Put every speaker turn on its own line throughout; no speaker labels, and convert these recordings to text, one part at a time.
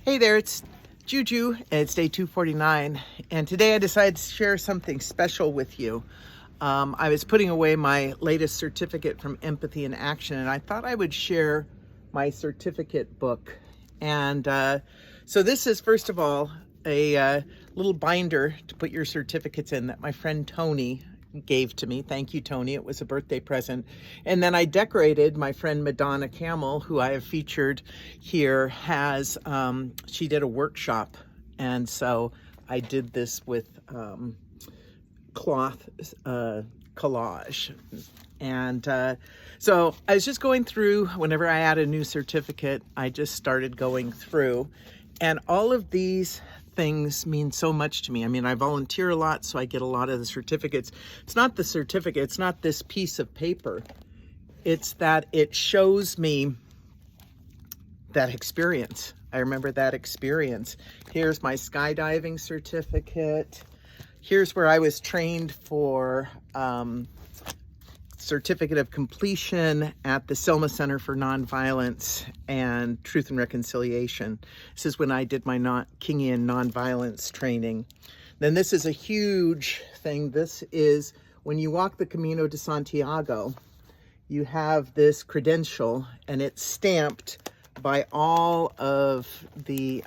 Hey there, it's Juju, and it's day 249, and today I decided to share something special with you. I was putting away my latest certificate from Empathy in Action, and I thought I would share my certificate book. And so this is, first of all, a little binder to put your certificates in that my friend Tony gave to me. Thank you, Tony. It was a birthday present. And then I decorated. My friend Madonna Camel, who I have featured here, has she did a workshop, and so I did this with cloth collage. And so I was just going through. Whenever I add a new certificate, I just started going through, and all of these things mean so much to me. I mean, I volunteer a lot, so I get a lot of the certificates. It's not the certificate, it's not this piece of paper. It's that it shows me that experience. I remember that experience. Here's my skydiving certificate. Here's where I was trained for certificate of completion at the Selma Center for Nonviolence and Truth and Reconciliation. This is when I did my Kingian nonviolence training. Then this is a huge thing. This is when you walk the Camino de Santiago, you have this credential, and it's stamped by all of the,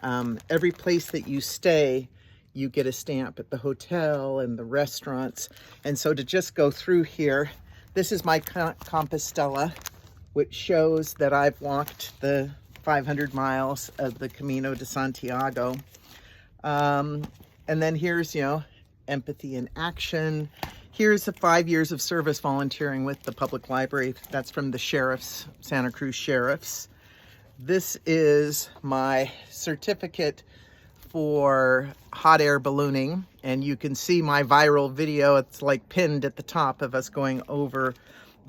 every place that you stay, you get a stamp at the hotel and the restaurants. And so to just go through here, this is my Compostela, which shows that I've walked the 500 miles of the Camino de Santiago. And then here's, Empathy in Action. Here's the 5 years of service volunteering with the public library. That's from the sheriffs, Santa Cruz Sheriffs. This is my certificate for hot air ballooning, and you can see my viral video. It's like pinned at the top of us going over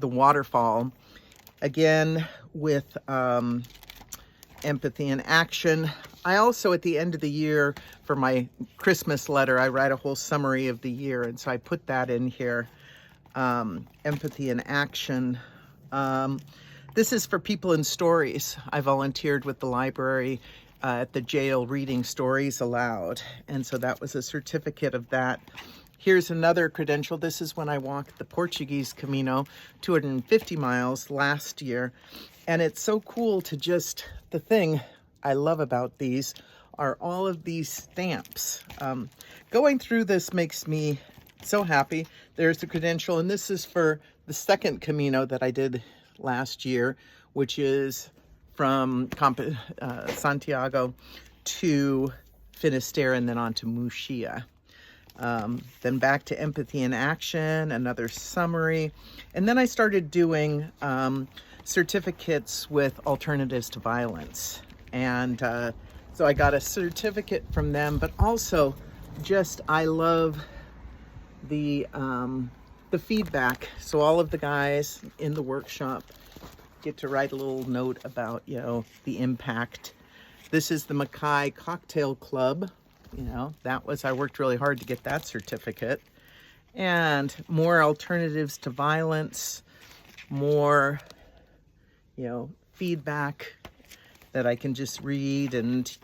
the waterfall. Again, with Empathy in Action. I also, at the end of the year, for my Christmas letter, I write a whole summary of the year, and so I put that in here. Empathy in Action. This is for people in stories. I volunteered with the library at the jail reading stories aloud, and so that was a certificate of that. Here's another credential. This is when I walked the Portuguese Camino, 250 miles last year, and it's so cool to just, the thing I love about these are all of these stamps. Going through this makes me so happy. There's the credential, and this is for the second Camino that I did last year, which is from Santiago to Finisterre and then on to Muxía. Then back to Empathy in Action, another summary. And then I started doing certificates with Alternatives to Violence. And so I got a certificate from them, but also just, I love the feedback. So all of the guys in the workshop get to write a little note about, the impact. This is the Mackay Cocktail Club. I worked really hard to get that certificate. And more Alternatives to Violence, more, feedback that I can just read. And,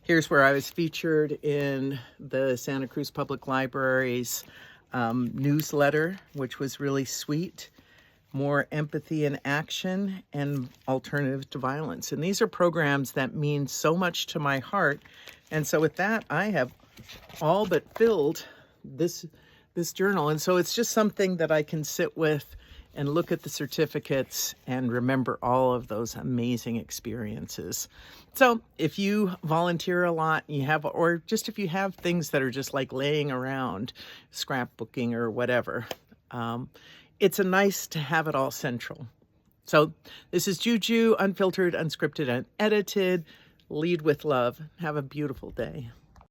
here's where I was featured in the Santa Cruz Public Library's newsletter, which was really sweet. More Empathy in Action and Alternatives to Violence. And these are programs that mean so much to my heart. And so with that, I have all but filled this journal. And so it's just something that I can sit with and look at the certificates and remember all of those amazing experiences. So if you volunteer a lot, or just if you have things that are just like laying around, scrapbooking or whatever, it's nice to have it all central. So this is Juju, unfiltered, unscripted, and unedited. Lead with love. Have a beautiful day.